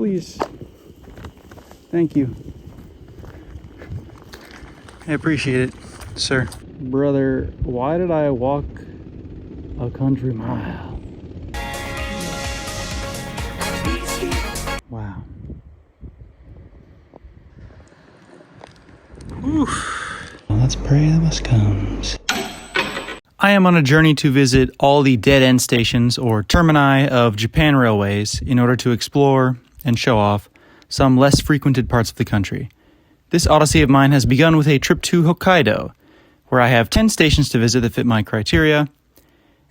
please. Thank you. I appreciate it, sir. Brother, why did I walk a country mile? Wow. Oof. Well, let's pray the bus comes. I am on a journey to visit all the dead-end stations or termini of Japan Railways in order to explore and show off some less frequented parts of the country. This odyssey of mine has begun with a trip to Hokkaido, where I have 10 stations to visit that fit my criteria,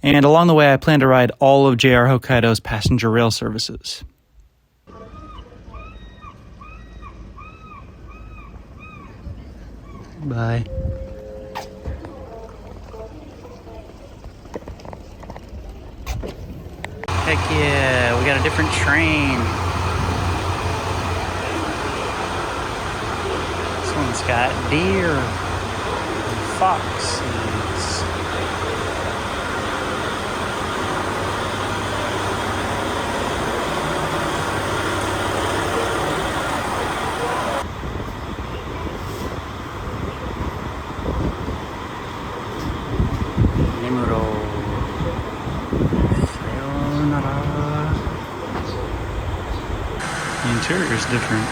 and along the way I plan to ride all of JR Hokkaido's passenger rail services. Bye. Heck yeah, we got a different train. This one's got deer and foxes. Nemuro. The interior is different.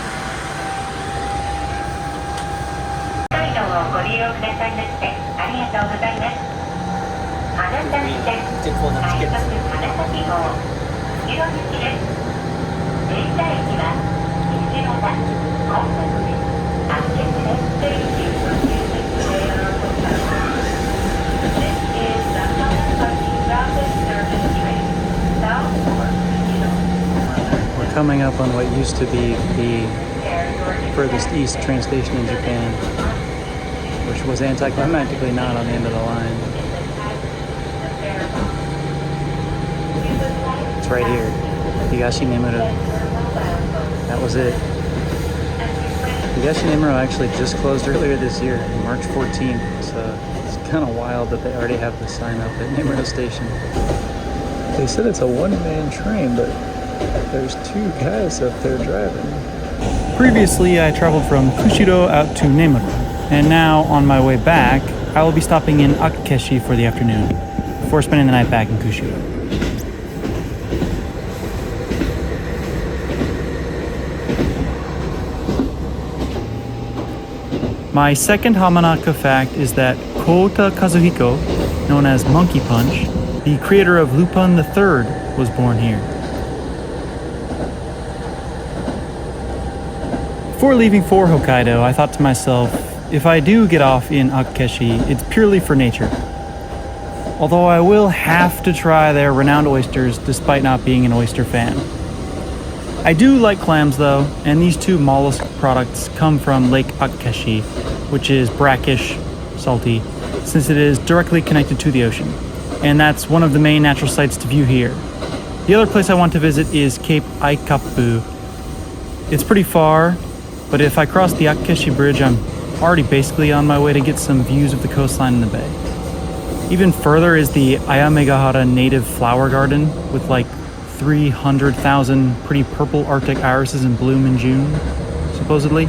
We're coming up on what used to be the furthest east train station in Japan, which was anticlimactically not on the end of the line. It's right here, Higashi Nemuro. That was it. Higashi Nemuro actually just closed earlier this year, March 14th, so it's kind of wild that they already have the sign up at Nemuro Station. They said it's a one-man train, but there's two guys up there driving. Previously, I traveled from Kushiro out to Nemuro, and now on my way back, I will be stopping in Akkeshi for the afternoon, before spending the night back in Kushiro. My second Hamanaka fact is that Kouta Kazuhiko, known as Monkey Punch, the creator of Lupin III, was born here. Before leaving for Hokkaido, I thought to myself, if I do get off in Akkeshi, it's purely for nature. Although I will have to try their renowned oysters despite not being an oyster fan. I do like clams though, and these two mollusk products come from Lake Akkeshi, which is brackish, salty, since it is directly connected to the ocean. And that's one of the main natural sights to view here. The other place I want to visit is Cape Aikapu. It's pretty far, but if I cross the Akkeshi Bridge, I'm already basically on my way to get some views of the coastline in the bay. Even further is the Ayamegahara Native Flower Garden with like 300,000 pretty purple Arctic irises in bloom in June, supposedly.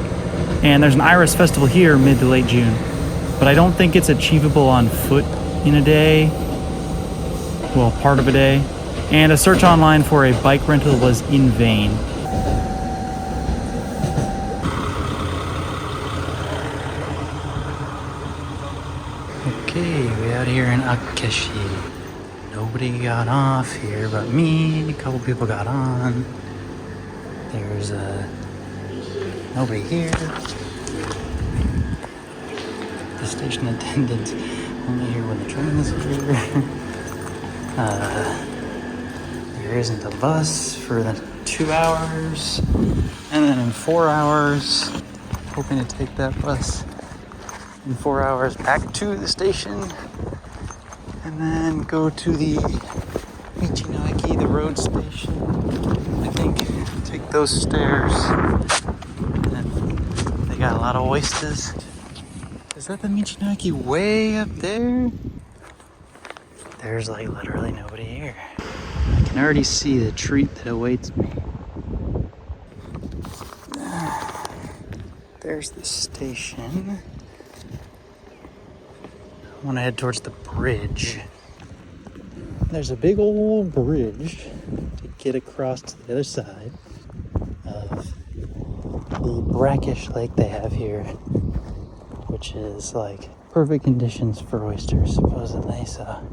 And there's an iris festival here mid to late June, but I don't think it's achievable on foot in a day. Well, part of a day. And a search online for a bike rental was in vain. Okay, we're out here in Akkeshi. Nobody got off here but me. A couple people got on. There's nobody here. The station attendant only here when the train is here. There isn't a bus for the 2 hours. And then in 4 hours, hoping to take that bus in 4 hours back to the station. And then go to the Michinaki, the road station. I think take those stairs. And they got a lot of oysters. Is that the Michinaki way up there? There's like literally nobody here. I can already see the treat that awaits me. there's the station. I want to head towards the bridge. There's a big old bridge to get across to the other side of the brackish lake they have here, which is like perfect conditions for oysters, supposedly. So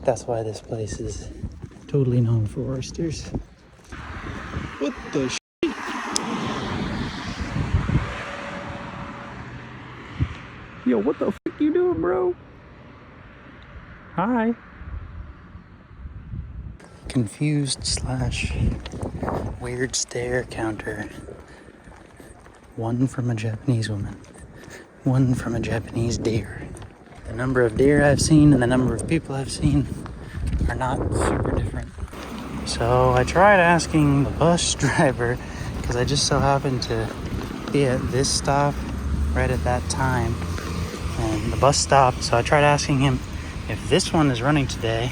that's why this place is totally known for oysters. What the shit? Yo, what the fuck you doing, bro? Hi. Confused / weird stare counter. One from a Japanese woman. One from a Japanese deer. The number of deer I've seen and the number of people I've seen are not super different. So I tried asking the bus driver, because I just so happened to be at this stop right at that time, and the bus stopped. So I tried asking him if this one is running today.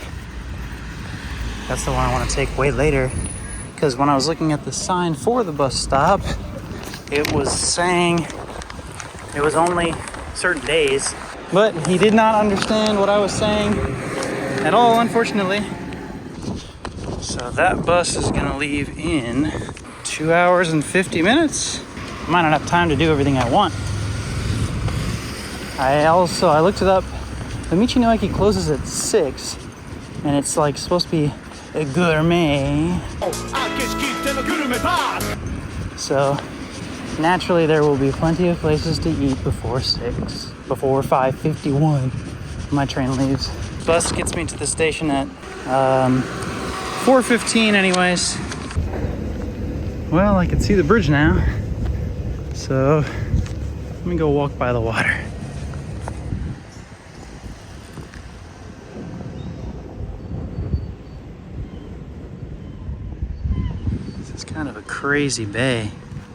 That's the one I want to take way later, because when I was looking at the sign for the bus stop, it was saying it was only certain days. But he did not understand what I was saying at all, unfortunately. So that bus is gonna leave in 2 hours and 50 minutes. I might not have time to do everything I want. I looked it up. The Michinoeki closes at 6, and it's like supposed to be a gourmet. So naturally there will be plenty of places to eat before 5:51 my train leaves. Bus gets me to the station at 4:15 anyways. Well, I can see the bridge now, so let me go walk by the water. This is kind of a crazy bay.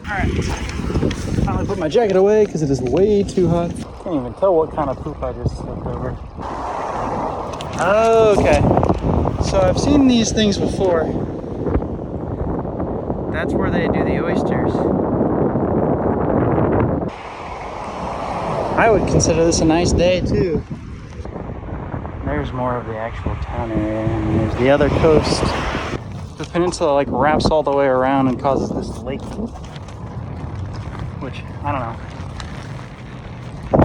Alright, finally put my jacket away because it is way too hot. Can't even tell what kind of poop I just stepped over. Okay, so I've seen these things before. That's where they do the oysters. I would consider this a nice day too. There's more of the actual town area, and there's the other coast. The peninsula like wraps all the way around and causes this lake, which, I don't know.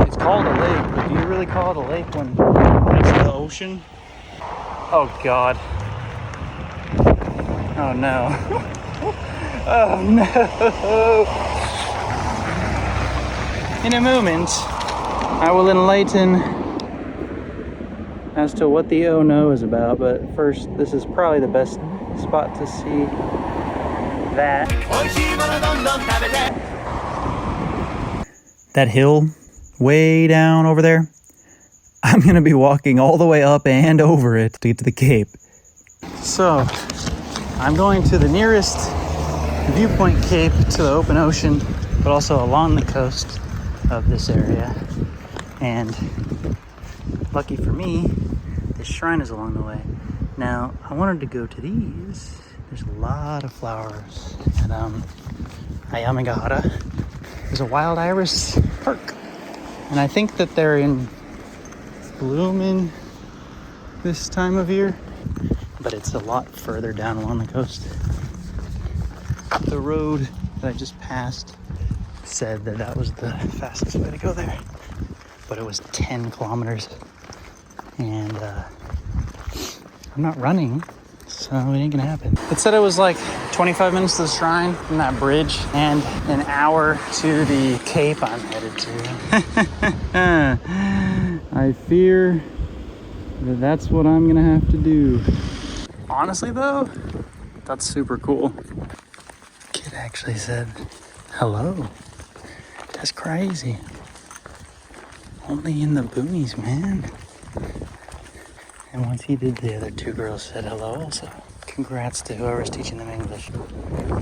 It's called a lake, but do you really call it a lake when it's the ocean? Oh God. Oh no. Oh no. In a moment, I will enlighten as to what the oh no is about, but first, this is probably the best spot to see that. That hill way down over there, I'm gonna be walking all the way up and over it to get to the Cape. So I'm going to the nearest viewpoint cape to the open ocean, but also along the coast of this area. And lucky for me, this shrine is along the way. Now I wanted to go to these. There's a lot of flowers at Ayamagahara. There's a wild iris park, and I think that they're in bloom in this time of year, but it's a lot further down along the coast. The road that I just passed said that that was the fastest way to go there, but it was 10 kilometers, and I'm not running, so it ain't gonna happen. It said it was like 25 minutes to the shrine from that bridge and an hour to the cape I'm headed to. I fear that that's what I'm gonna have to do. Honestly though, that's super cool. Kid actually said hello. That's crazy. Only in the boonies, man. And once he did, the other two girls said hello also. Congrats to whoever's teaching them English.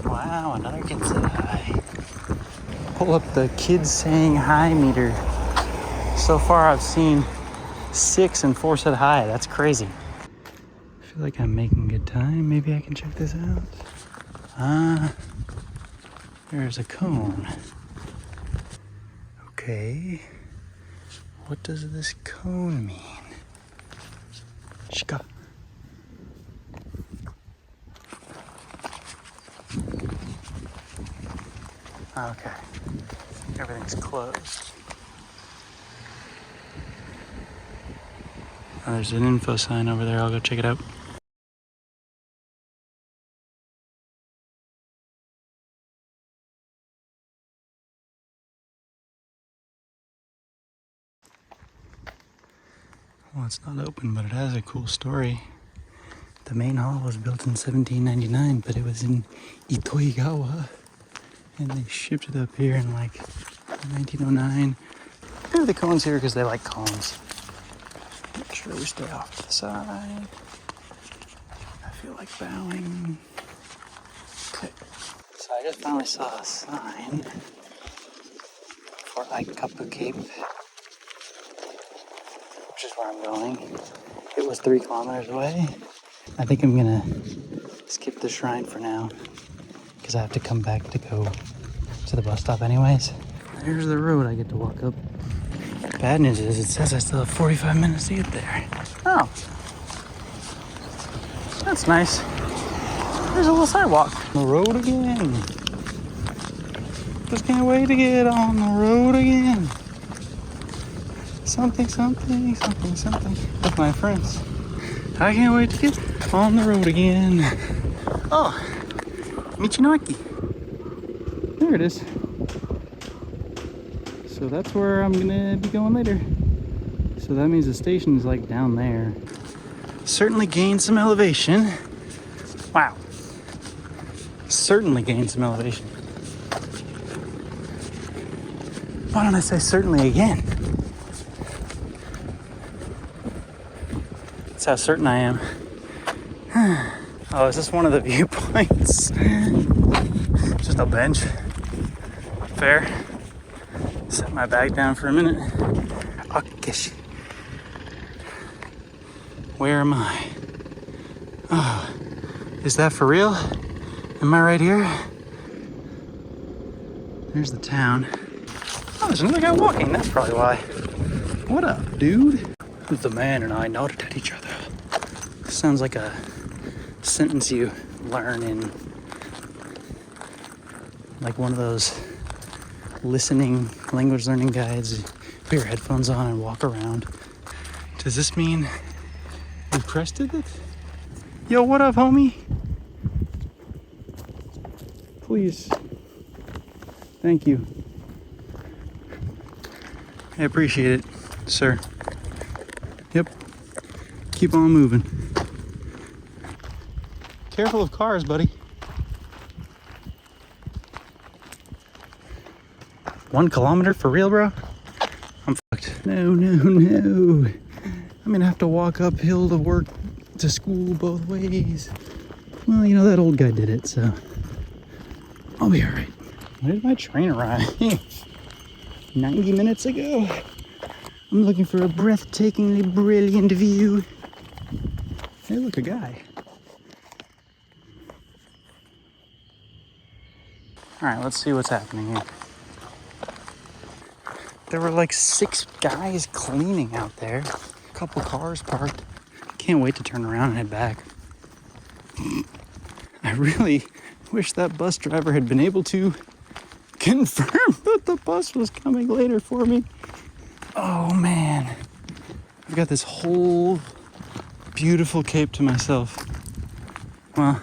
Wow, another kid said hi. Pull up the kids saying hi meter. So far I've seen 6 and 4 said hi. That's crazy. I feel like I'm making good time. Maybe I can check this out. There's a cone. Okay. What does this cone mean? Shika. Okay. Everything's closed. Oh, there's an info sign over there. I'll go check it out. Well, it's not open, but it has a cool story. The main hall was built in 1799, but it was in Itoigawa, and they shipped it up here in like 1909. There are the cones here because they like cones. Make sure we stay off to the side. I feel like bowing. Okay. So I just finally saw a sign for Aikappu Cape, which is where I'm going. It was 3 kilometers away. I think I'm gonna skip the shrine for now because I have to come back to go to the bus stop anyways. There's the road I get to walk up. Bad news is it says I still have 45 minutes to get there. Oh, that's nice. There's a little sidewalk. On the road again. Just can't wait to get on the road again. Something, something, something, something with my friends. I can't wait to get on the road again. Oh, Michinoaki. There it is. So that's where I'm gonna be going later. So that means the station is like down there. Certainly gained some elevation. Wow. Certainly gained some elevation. Why don't I say certainly again? That's how certain I am. Oh, is this one of the viewpoints? Just a bench. Fair. Set my bag down for a minute. Akkeshi. Where am I? Oh, is that for real? Am I right here? There's the town. Oh, there's another guy walking. That's probably why. What up, dude? The man and I nodded at each other. Sounds like a sentence you learn in like one of those language learning guides. Put your headphones on and walk around. Does this mean we crested it? Yo, what up, homie? Please. Thank you. I appreciate it, sir. Yep. Keep on moving. Careful of cars, buddy. 1 kilometer for real, bro? I'm fucked. No. I'm gonna have to walk uphill to work, to school both ways. Well, you know, that old guy did it, so I'll be all right. When did my train arrive? 90 minutes ago. I'm looking for a breathtakingly brilliant view. Hey, look, a guy. All right, let's see what's happening here. There were like 6 guys cleaning out there. A couple cars parked. Can't wait to turn around and head back. I really wish that bus driver had been able to confirm that the bus was coming later for me. Oh man, I've got this whole beautiful cape to myself. Well,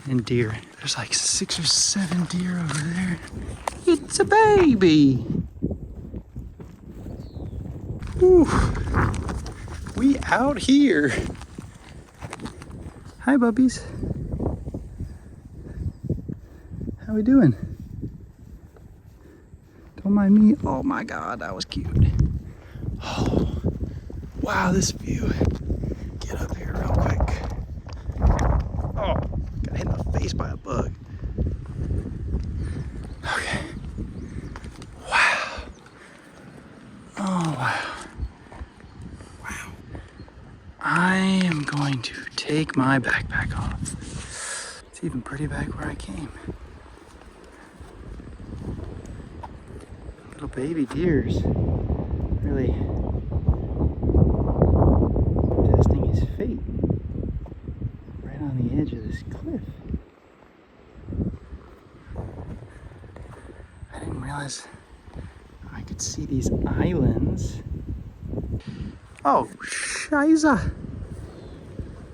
and deer. There's like 6 or 7 deer over there. It's a baby. Whew. We out here. Hi, bubbies. How we doing? Don't mind me. Oh my God, that was cute. Oh, wow, this view. Get up here real quick. Oh, got hit in the face by a bug. Okay. Wow. Oh, wow. Wow. I am going to take my backpack off. It's even pretty back where I came. Little baby deers. Really testing his fate right on the edge of this cliff. I didn't realize I could see these islands. Oh, Scheiße!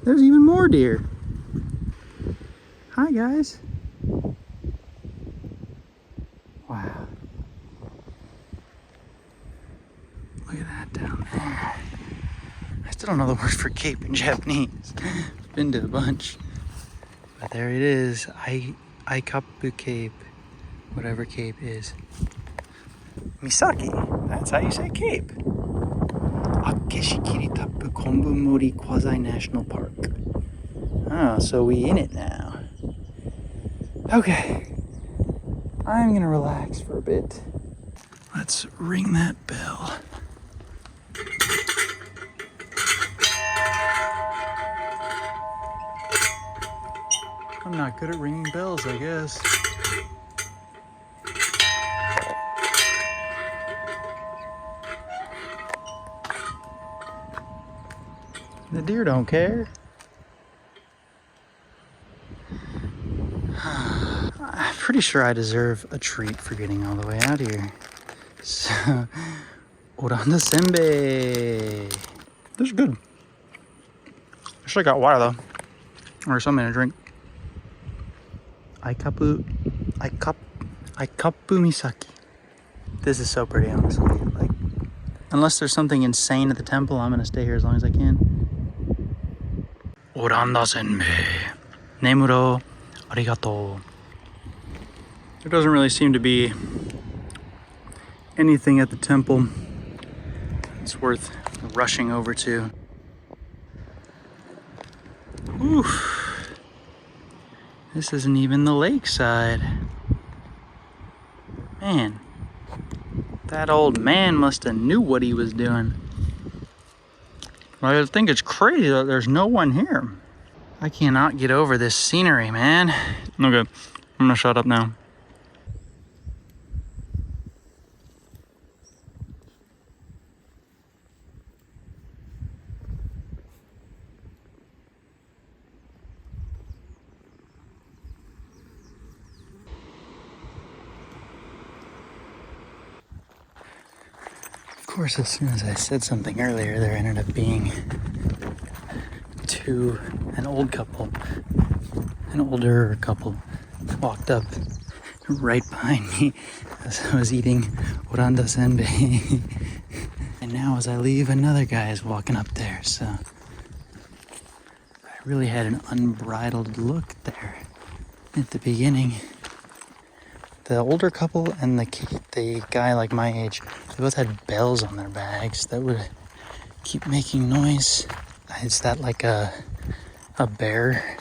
There's even more deer. Hi, guys. Wow. Look at that down there. I still don't know the word for cape in Japanese. I've been to a bunch. But there it is. Aikapu Cape. Whatever cape is. Misaki. That's how you say cape. Akkeshi Kiritapu Konbu Mori Quasi National Park. Oh, so we in it now. Okay. I'm gonna relax for a bit. Let's ring that bell. I'm not good at ringing bells, I guess. The deer don't care. I'm pretty sure I deserve a treat for getting all the way out here. So, Oranda Senbei. This is good. I should have got water though, or something to drink. Aikapu Misaki. This is so pretty, honestly. Like, unless there's something insane at the temple, I'm gonna stay here as long as I can. Oranda Senbei. Nemuro. Arigato. There doesn't really seem to be anything at the temple it's worth rushing over to. Oof. This isn't even the lakeside. Man, that old man must have knew what he was doing. I think it's crazy that there's no one here. I cannot get over this scenery, man. Okay, I'm gonna shut up now. Of course, as soon as I said something earlier, there ended up being an older couple walked up right behind me as I was eating Oranda Senbei. And now as I leave, another guy is walking up there, so I really had an unbridled look there at the beginning. The older couple and the guy like my age, they both had bells on their bags that would keep making noise. Is that like a bear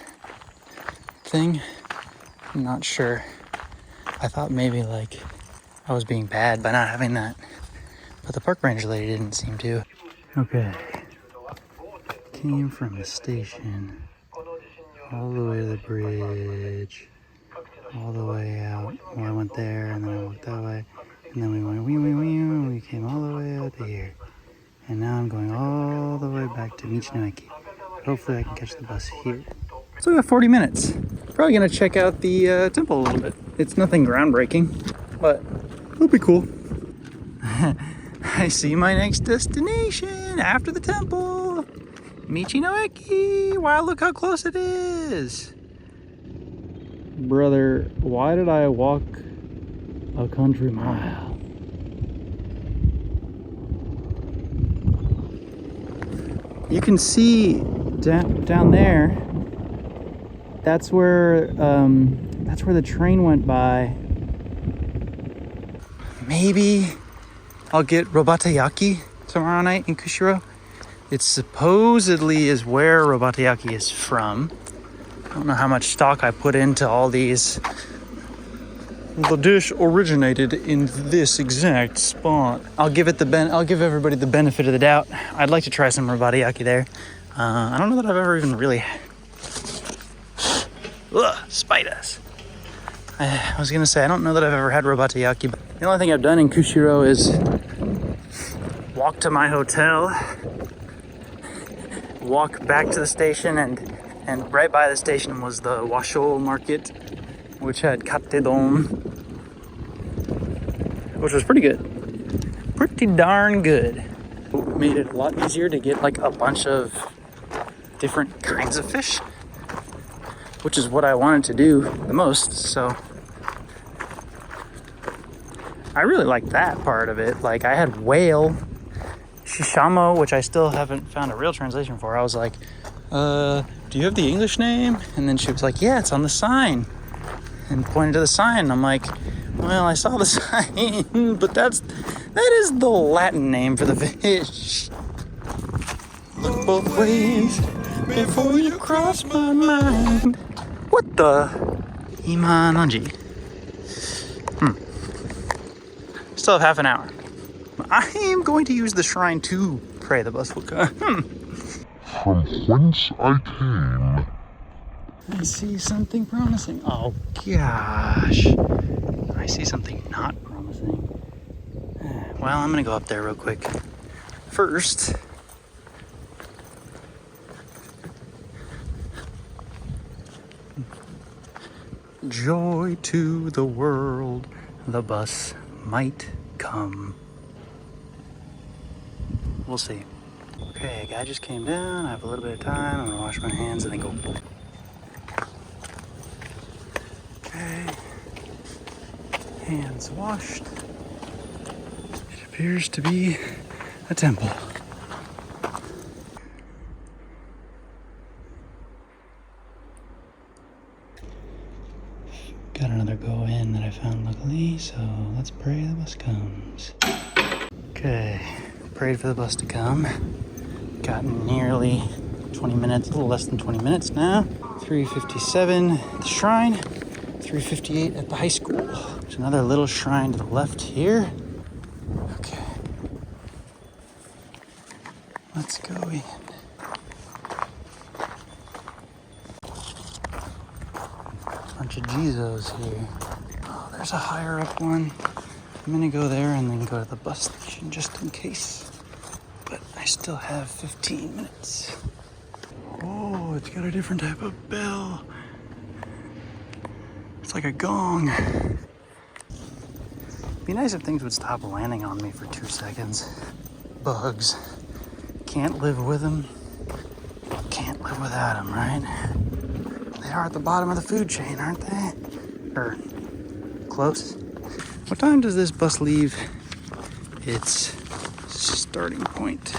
thing? I'm not sure. I thought maybe like I was being bad by not having that, but the park ranger lady didn't seem to. Okay. Came from the station all the way to the bridge, all the way out. Well, I went there and then I walked that way, and then we went and we came all the way out to here. And now I'm going all the way back to Michinoeki. Hopefully I can catch the bus here. So we got 40 minutes. Probably gonna check out the temple a little bit. It's nothing groundbreaking, but it'll be cool. I see my next destination after the temple. Michinoeki. Wow, look how close it is. Brother, why did I walk a country mile? You can see down there. That's where the train went by. Maybe I'll get robatayaki tomorrow night in Kushiro. It supposedly is where robatayaki is from. I don't know how much stock I put into all these. The dish originated in this exact spot. I'll give everybody the benefit of the doubt. I'd like to try some robatayaki there. I don't know that I've ever even really. Ugh, spiders. I was gonna say I don't know that I've ever had robatayaki, but The only thing I've done in Kushiro is walk to my hotel, walk back to the station, and right by the station was the Washo market, which had katedon, which was pretty good. Pretty darn good. It made it a lot easier to get like a bunch of different kinds of fish, which is what I wanted to do the most, so I really liked that part of it. Like, I had whale, shishamo, which I still haven't found a real translation for. I was like, do you have the English name? And then she was like, yeah, it's on the sign, and pointed to the sign. And I'm like, well, I saw the sign, but that is the Latin name for the fish. Look both ways before you cross my mind. What the? Imananji. Still have half an hour. I am going to use the shrine to pray the bus will come. From whence I came. I see something promising. Oh gosh. I see something not promising. Well, I'm gonna go up there real quick. First, joy to the world, the bus might come. We'll see. Okay, a guy just came down. I have a little bit of time. I'm gonna wash my hands and then go. Okay. Hands washed. It appears to be a temple. Got another go in that I found luckily, so let's pray the bus comes. Okay, prayed for the bus to come. Got nearly 20 minutes, a little less than 20 minutes now. 3:57 at the shrine, 3:58 at the high school. There's another little shrine to the left here. Okay. Let's go in. Bunch of Jesus here. Oh, there's a higher up one. I'm gonna go there and then go to the bus station just in case. But I still have 15 minutes. Oh, it's got a different type of bell. It's like a gong. Be nice if things would stop landing on me for 2 seconds. Bugs. Can't live with them. Can't live without them, right? They are at the bottom of the food chain, aren't they? Or close. What time does this bus leave its starting point?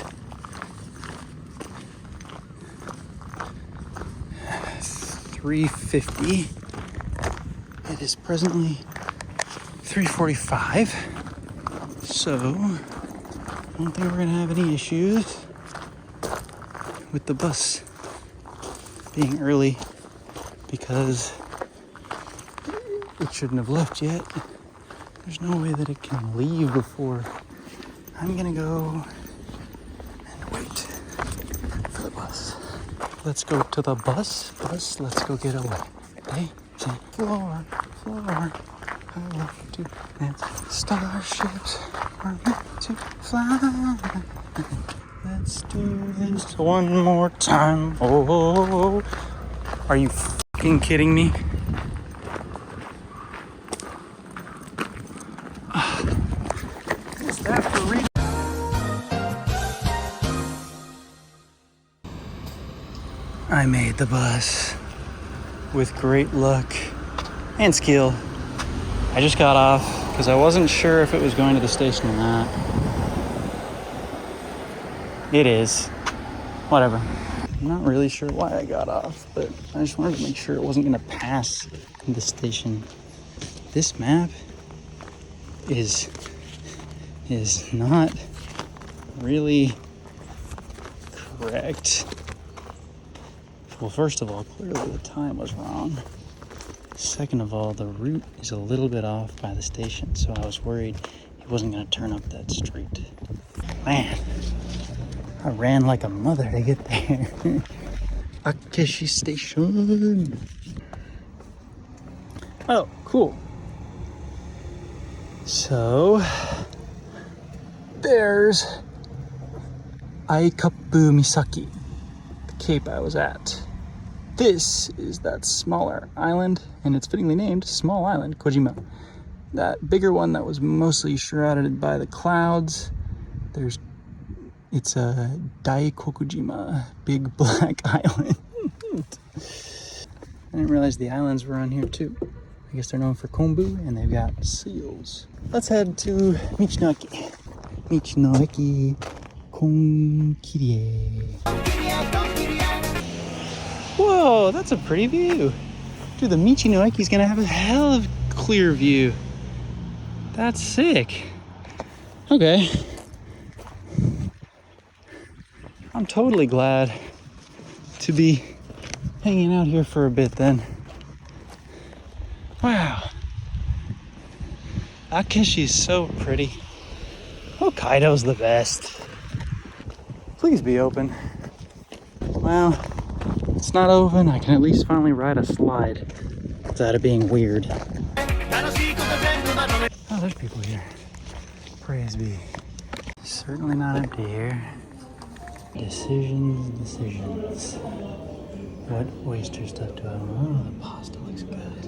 3:50. It is presently 3:45. So I don't think we're gonna have any issues with the bus being early, because it shouldn't have left yet. There's no way that it can leave before. I'm gonna go and wait for the bus. Let's go to the bus. Let's go get away. Hey, floor. I love to dance. Starships are meant to fly. Let's do this one more time. Oh, are you fucking kidding me? Is that for real? I made the bus with great luck and skill. I just got off because I wasn't sure if it was going to the station or not. It is. Whatever. I'm not really sure why I got off, but I just wanted to make sure it wasn't going to pass the station. This map is not really correct. Well, first of all, clearly the time was wrong. Second of all, the route is a little bit off by the station, so I was worried he wasn't going to turn up that street. Man, I ran like a mother to get there. Akkeshi station. Oh, cool. So there's Aikapu Misaki, the cape I was at. This is that smaller island, and it's fittingly named Small Island, Kojima. That bigger one that was mostly shrouded by the clouds, it's a Daikokujima, big black island. I didn't realize the islands were on here too. I guess they're known for kombu, and they've got seals. Let's head to Michinoeki. Michinoeki Konkirie. Whoa, that's a pretty view. Dude, the Michinoeki's gonna have a hell of clear view. That's sick. Okay. I'm totally glad to be hanging out here for a bit then. Wow. Akkeshi is so pretty. Hokkaido's the best. Please be open. Well, it's not open. I can at least finally ride a slide without it being weird. Oh, there's people here. Praise be. Certainly not empty here. Decisions. What oyster stuff do I want? Oh, the pasta looks good.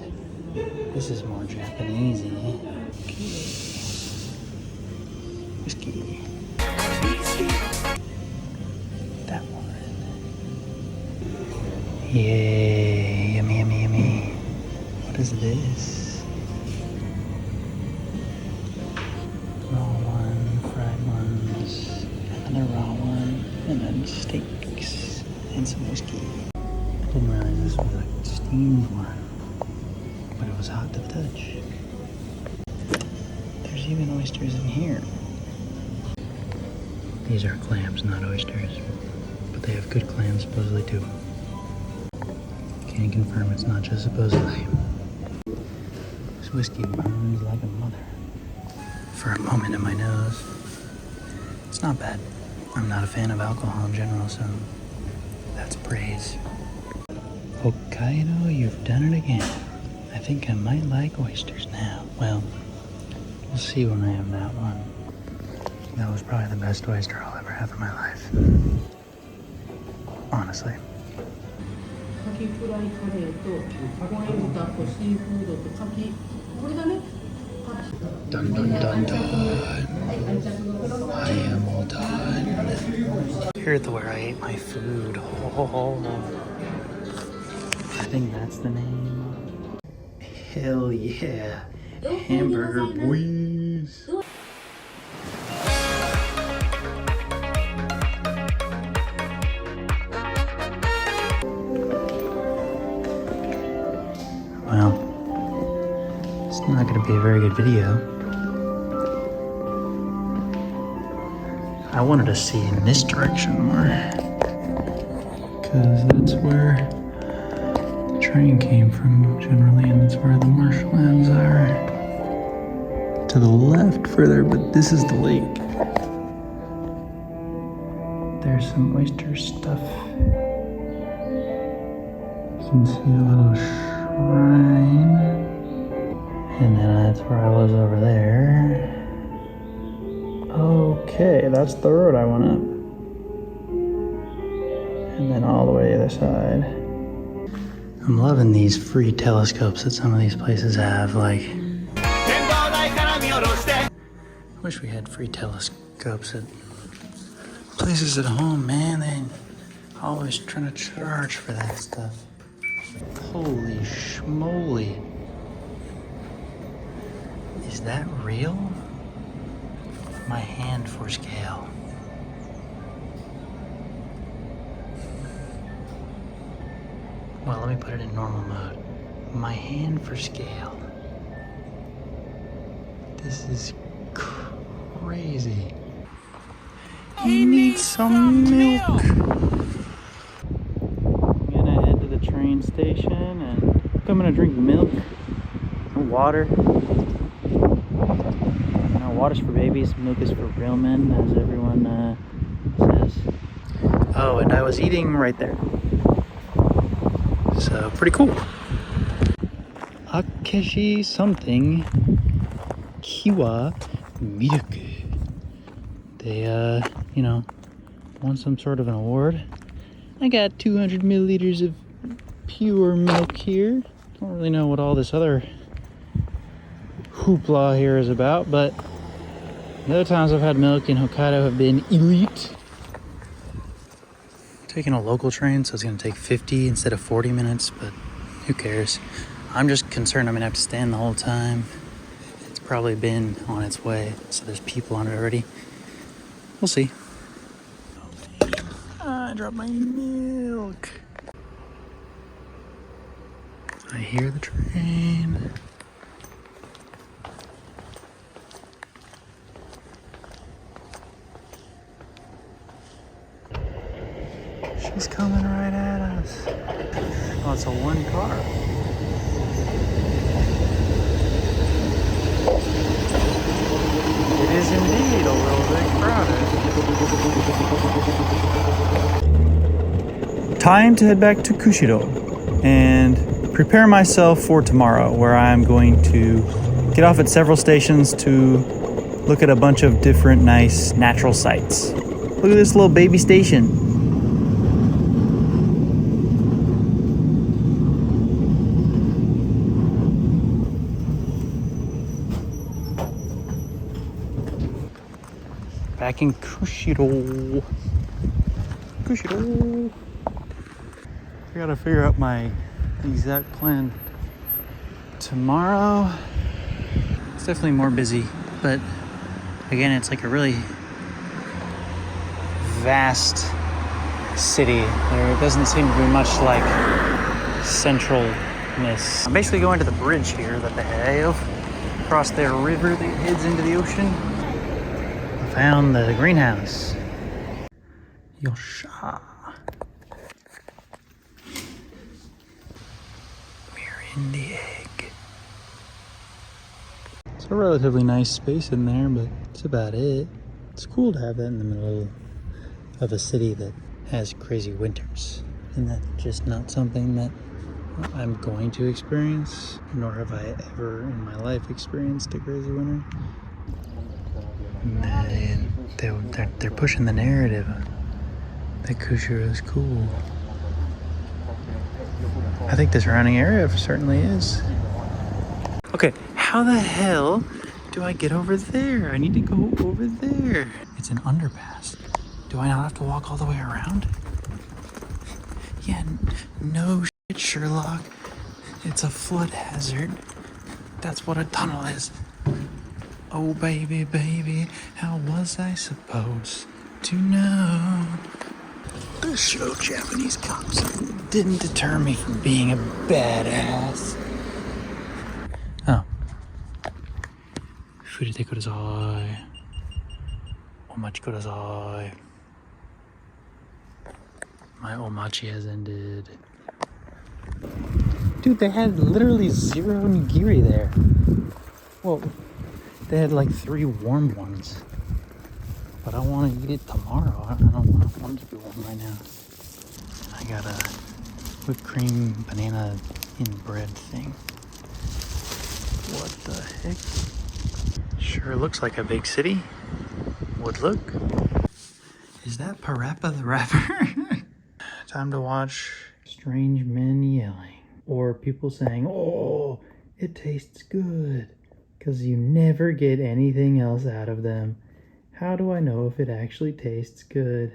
This is more Japanesey. Whiskey. That one. Yay, yummy, yummy, yummy. What is this? Raw one, fried ones, another raw one, and then steaks and some whiskey. I didn't realize this was a steamed one, but it was hot to the touch. There's even oysters in here. These are clams, not oysters, but they have good clams supposedly too. Can confirm it's not just supposedly. This whiskey burns like a mother. For a moment in my nose. It's not bad. I'm not a fan of alcohol in general, so that's praise. Hokkaido, you've done it again. I think I might like oysters now. Well, we'll see when I have that one. That was probably the best oyster I'll ever have in my life. Honestly. Dun dun dun dun. I am all done. Here at where I ate my food. Oh, I think that's the name. Hell yeah. Hamburger boys. Well, it's not going to be a very good video. I wanted to see in this direction more, because that's where the train came from generally, and that's where the marshlands are. To the left further, but this is the lake. There's some oyster stuff. You can see a little shrine. And then that's where I was over there. Okay, that's the road I went up. And then all the way to the other side. I'm loving these free telescopes that some of these places have, like... I wish we had free telescopes at places at home, man. They always trying to charge for that stuff. Holy schmoly. Is that real? My hand for scale. Well, let me put it in normal mode. My hand for scale. This is crazy. He needs some milk. I'm gonna head to the train station and I'm gonna drink milk or water. Water's for babies, milk is for real men, as everyone says. Oh, and I was eating right there. So, pretty cool. Akkeshi something Kiwa milk. They, won some sort of an award. I got 200 milliliters of pure milk here. Don't really know what all this other hoopla here is about, but the other times I've had milk in Hokkaido have been elite. Taking a local train, so it's gonna take 50 instead of 40 minutes, but who cares? I'm just concerned I'm gonna have to stand the whole time. It's probably been on its way, so there's people on it already. We'll see. I dropped my milk. I hear the train. She's coming right at us. Oh, it's a one car. It is indeed a little bit crowded. Time to head back to Kushiro and prepare myself for tomorrow, where I'm going to get off at several stations to look at a bunch of different nice natural sights. Look at this little baby station. Back in Kushiro. Kushiro. I gotta figure out my exact plan tomorrow. It's definitely more busy, but again, it's like a really vast city. There doesn't seem to be much like centralness. I'm basically going to the bridge here that they have across their river that heads into the ocean. Found the greenhouse. Yosha. We're in the egg. It's a relatively nice space in there, but that's about it. It's cool to have that in the middle of a city that has crazy winters. And that's just not something that I'm going to experience, nor have I ever in my life experienced a crazy winter. They're pushing the narrative that Kushiro is cool. I think the surrounding area certainly is. Okay, how the hell do I get over there? I need to go over there. It's an underpass. Do I not have to walk all the way around? Yeah, no shit, Sherlock. It's a flood hazard. That's what a tunnel is. Oh, baby, baby, how was I supposed to know? The show Japanese cops didn't deter me from being a badass. Oh. Furite kudasai. Omachi kudasai. My omachi has ended. Dude, they had literally 0 nigiri there. Whoa. They had like 3 warm ones. But I want to eat it tomorrow. I don't want it to be warm right now. I got a whipped cream banana in bread thing. What the heck? Sure looks like a big city. Would look. Is that Parappa the Rapper? Time to watch strange men yelling. Or people saying, oh, it tastes good. Because you never get anything else out of them. How do I know if it actually tastes good?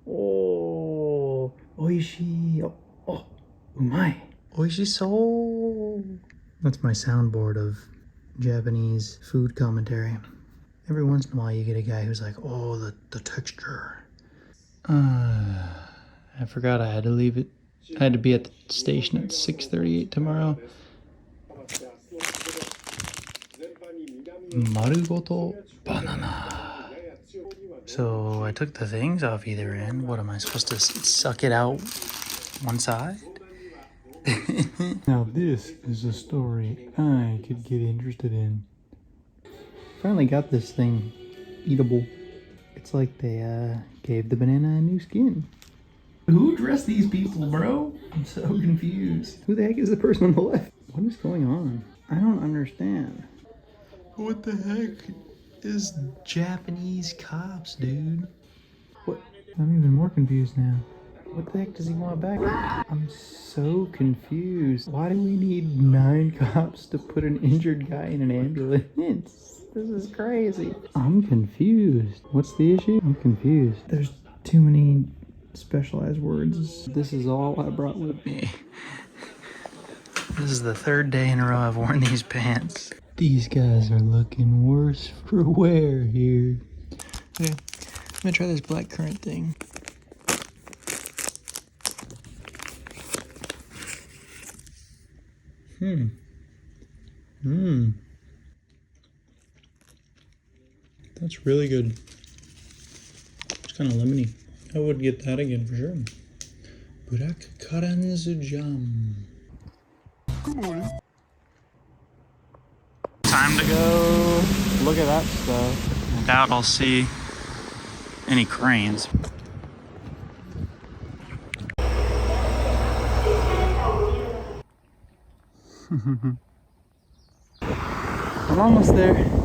Oh, oishi. Oh, umai. Oishi so. That's my soundboard of Japanese food commentary. Every once in a while you get a guy who's like, oh, the texture. I forgot I had to leave it. I had to be at the station at 6:38 tomorrow. Marugoto banana. So I took the things off either end. What am I supposed to suck it out one side? Now this is a story I could get interested in. Finally got this thing eatable. It's like they gave the banana a new skin. Who dressed these people, bro? I'm so confused. Who the heck is the person on the left? What is going on? I don't understand. What the heck is Japanese cops, dude? What? I'm even more confused now. What the heck does he want back? I'm so confused. Why do we need 9 cops to put an injured guy in an ambulance? This is crazy. I'm confused. What's the issue? I'm confused. There's too many specialized words. This is all I brought with me. This is the 3rd day in a row I've worn these pants. These guys are looking worse for wear here. Okay, I'm gonna try this black currant thing. That's really good. It's kind of lemony. I would get that again for sure. Burak Karanzujam. Good morning. Time to go look at that stuff. I doubt I'll see any cranes. I'm almost there.